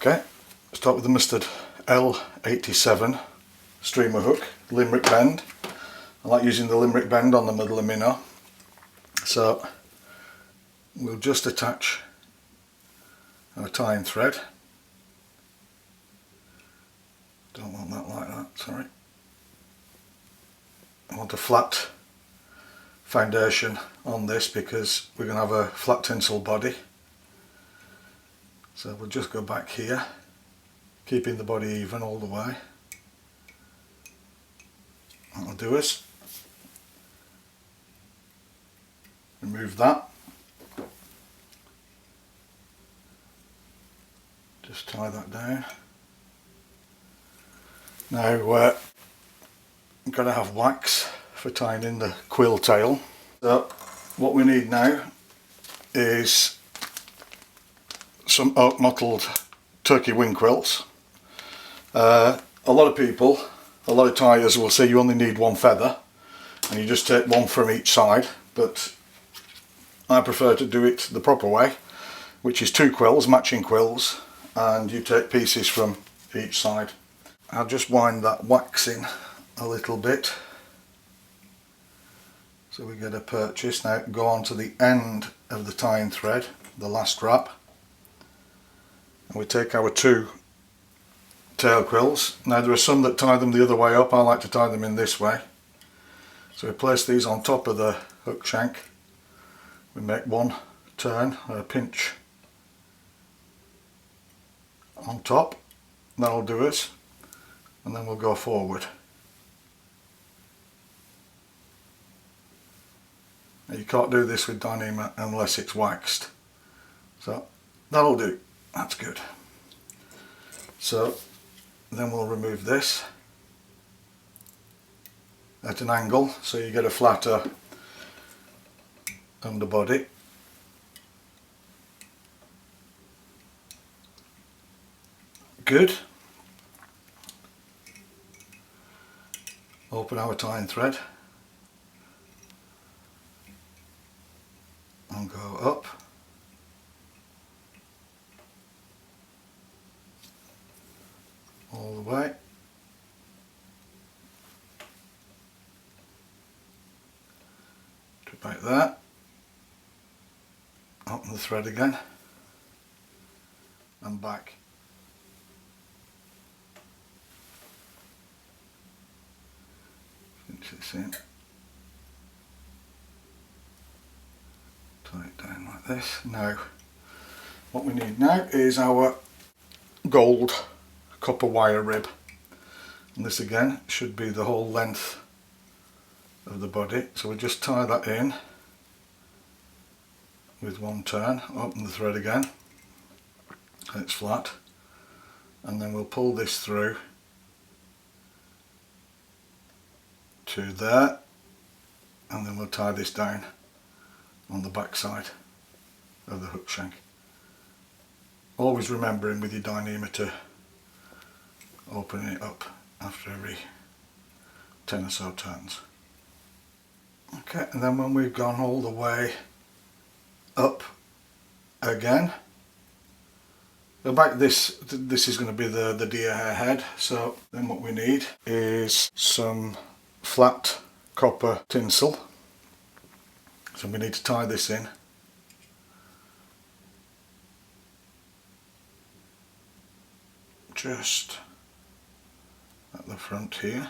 Okay, start with the Mustard L87 streamer hook, limerick bend. I like using the limerick bend on the Muddler Minnow. So we'll just attach our tine thread. Don't want that like that, sorry. I want a flat foundation on this because we're going to have a flat tinsel body. So we'll just go back here, keeping the body even all the way. That'll do us. Remove that. Just tie that down. Now I'm going to have wax for tying in the quill tail. So what we need now is some oak mottled turkey wing quills. A lot of people, a lot of tiers will say you only need one feather and you just take one from each side, but I prefer to do it the proper way, which is 2 quills, matching quills, and you take pieces from each side. I'll just wind that wax in a little bit so we get a purchase. Now go on to the end of the tine thread, the last wrap, and we take our 2 tail quills. Now there are some that tie them the other way up. I like to tie them in this way. So we place these on top of the hook shank. We make one turn, a pinch on top. That'll do us, and then we'll go forward. Now you can't do this with Dyneema unless it's waxed. So that'll do. That's good. So then we'll remove this at an angle so you get a flatter underbody. Good. Open our tine thread and go up. All the way. To about that. Open the thread again and back. Pinch this in. Tie it down like this. Now, what we need now is our gold copper wire rib, and this again should be the whole length of the body. So we just tie that in with one turn, open the thread again so it's flat, and then we'll pull this through to there, and then we'll tie this down on the back side of the hook shank. Always remembering with your Dyneema to open it up after every 10 or so turns. Okay, and then when we've gone all the way up again, go back. This is going to be the deer hair head. So then what we need is some flat copper tinsel. So we need to tie this in. Just at the front here,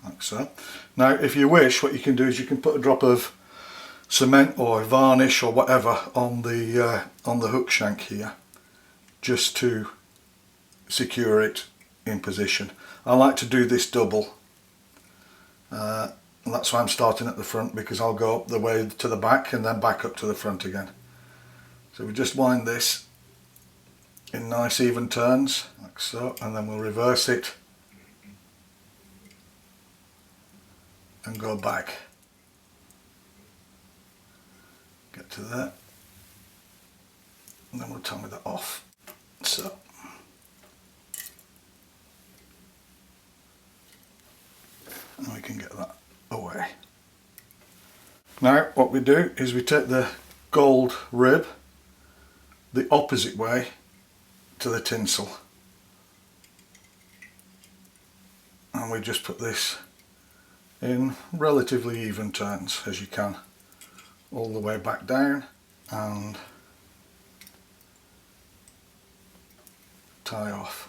like so. Now if you wish, what you can do is you can put a drop of cement or varnish or whatever on the hook shank here, just to secure it in position. I like to do this double, and that's why I'm starting at the front, because I'll go up the way to the back and then back up to the front again. So we just wind this in nice even turns, like so, and then we'll reverse it and go back. Get to there, and then we'll tie that off. So, and we can get that away. Now what we do is we take the gold rib the opposite way to the tinsel. And we just put this in relatively even turns as you can, all the way back down, and tie off.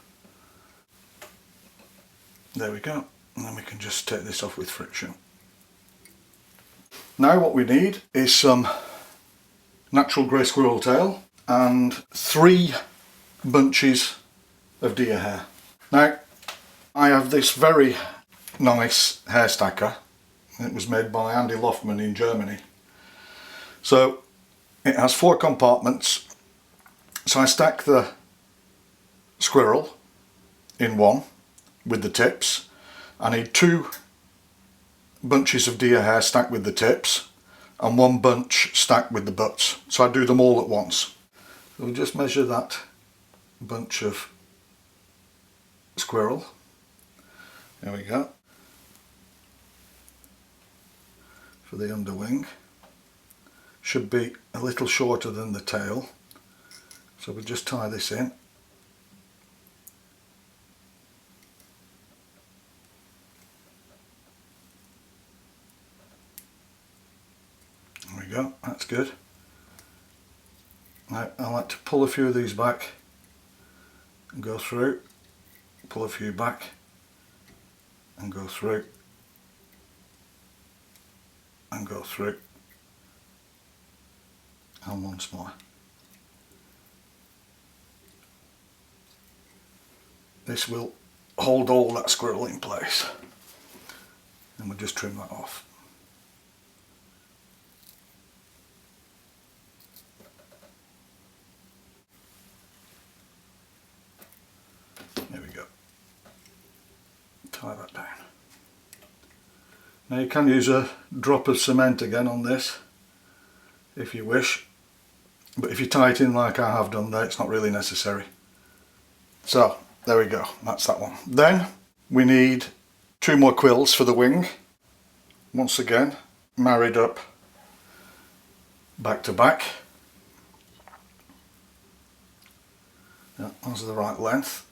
There we go, and then we can just take this off with friction. Now what we need is some natural grey squirrel tail and 3 bunches of deer hair. Now I have this very nice hair stacker. It was made by Andy Loftman in Germany. So it has 4 compartments. So I stack the squirrel in one with the tips. I need 2 bunches of deer hair stacked with the tips and 1 bunch stacked with the butts. So I do them all at once. So we'll just measure that bunch of squirrel. There we go. For the underwing. Should be a little shorter than the tail. So we'll just tie this in. There we go, that's good. Now I like to pull a few of these back and go through, pull a few back and go through and go through, and once more. This will hold all that squirrel in place, and we'll just trim that off. There we go. Tie that down. Now you can use a drop of cement again on this if you wish, but if you tie it in like I have done there, it's not really necessary. So there we go, that's that one. Then we need 2 more quills for the wing. Once again, married up back to back. Yeah, those are the right length.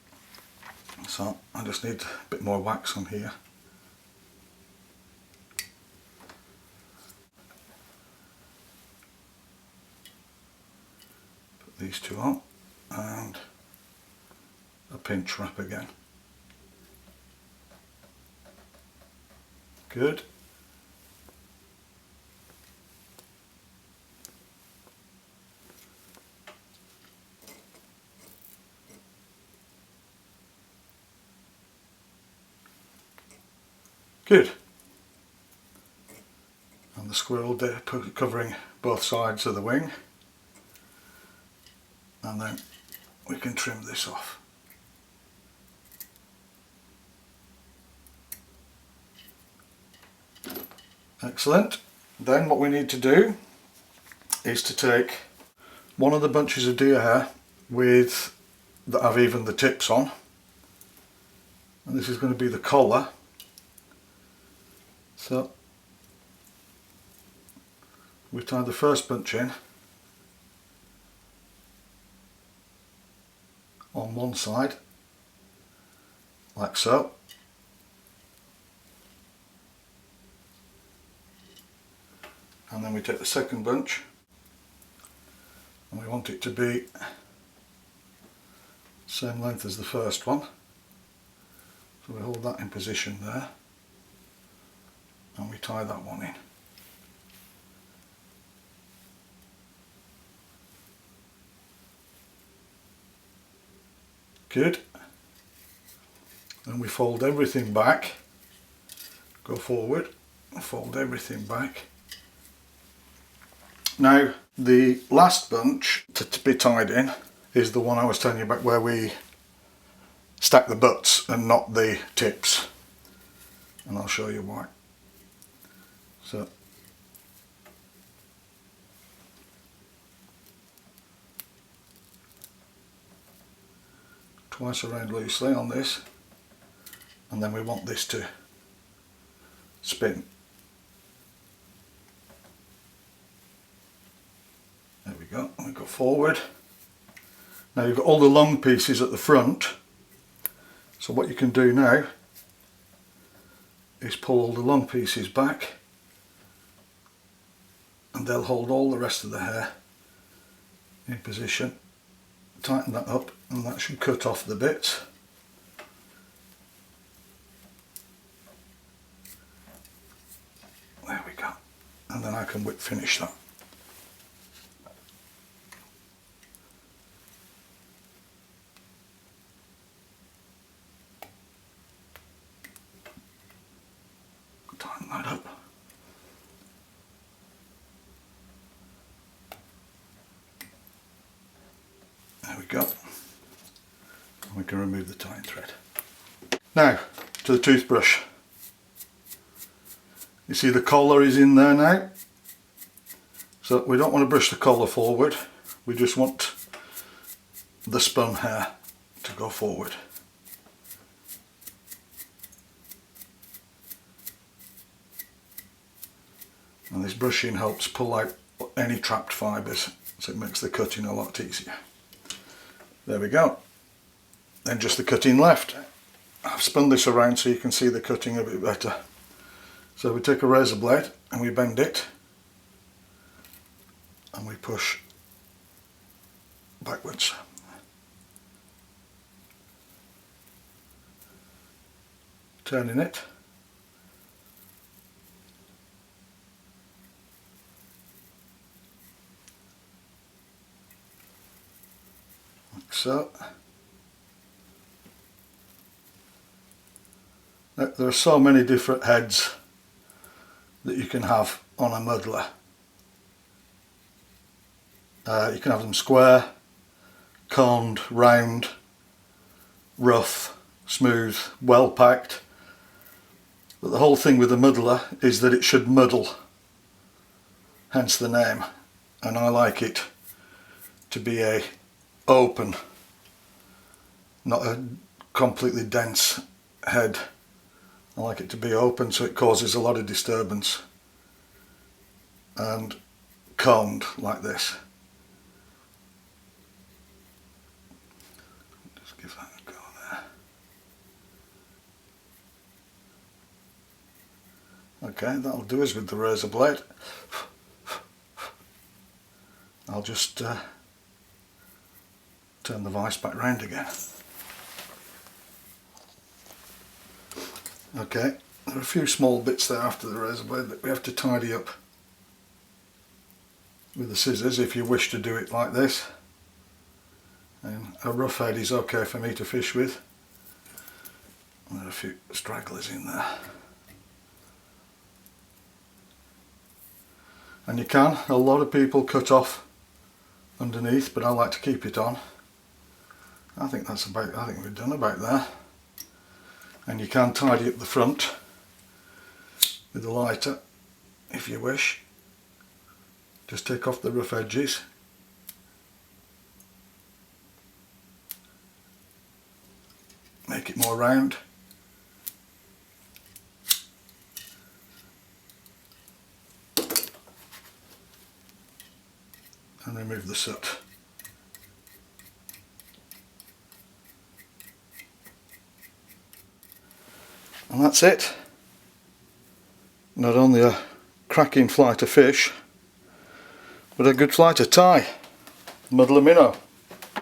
So I just need a bit more wax on here. Put these 2 on and a pinch wrap again. Good. Good. And the squirrel there covering both sides of the wing. And then we can trim this off. Excellent. Then what we need to do is to take one of the bunches of deer hair with that have even the tips on, and this is going to be the collar. So we tie the first bunch in on one side, like so. And then we take the second bunch and we want it to be same length as the first one. So we hold that in position there and we tie that one in. Good. Then we fold everything back, go forward, fold everything back. Now the last bunch to be tied in is the one I was telling you about where we stack the butts and not the tips, and I'll show you why. So twice around loosely on this, and then we want this to spin. There we go, and we go forward Now you've got all the long pieces at the front, so what you can do now is pull all the long pieces back, and they'll hold all the rest of the hair in position. Tighten that up and that should cut off the bits. There we go. And then I can whip finish that. Tighten that up. There we go. And we can remove the tying thread. Now to the toothbrush. You see the collar is in there now. So we don't want to brush the collar forward. We just want the spun hair to go forward. And this brushing helps pull out any trapped fibres, so it makes the cutting a lot easier. There we go. Then just the cutting left. I've spun this around so you can see the cutting a bit better. So we take a razor blade and we bend it and we push backwards. Turning it. Like so. Now, there are so many different heads that you can have on a muddler. You can have them square, coned, round, rough, smooth, well packed. But the whole thing with a muddler is that it should muddle, hence the name. And I like it to be a open, not a completely dense head. I like it to be open so it causes a lot of disturbance, and combed like this. Just give that a go there. Okay, that'll do us with the razor blade. I'll just turn the vise back round again. Okay, there are a few small bits there after the razor blade that we have to tidy up with the scissors if you wish to do it like this. And a rough head is okay for me to fish with. And there are a few stragglers in there. And you can, a lot of people cut off underneath, but I like to keep it on. I think we're done about there. And you can tidy up the front with a lighter if you wish. Just take off the rough edges. Make it more round. And remove the soot. And that's it. Not only a cracking flight of fish, but a good flight of tie. Muddler Minnow.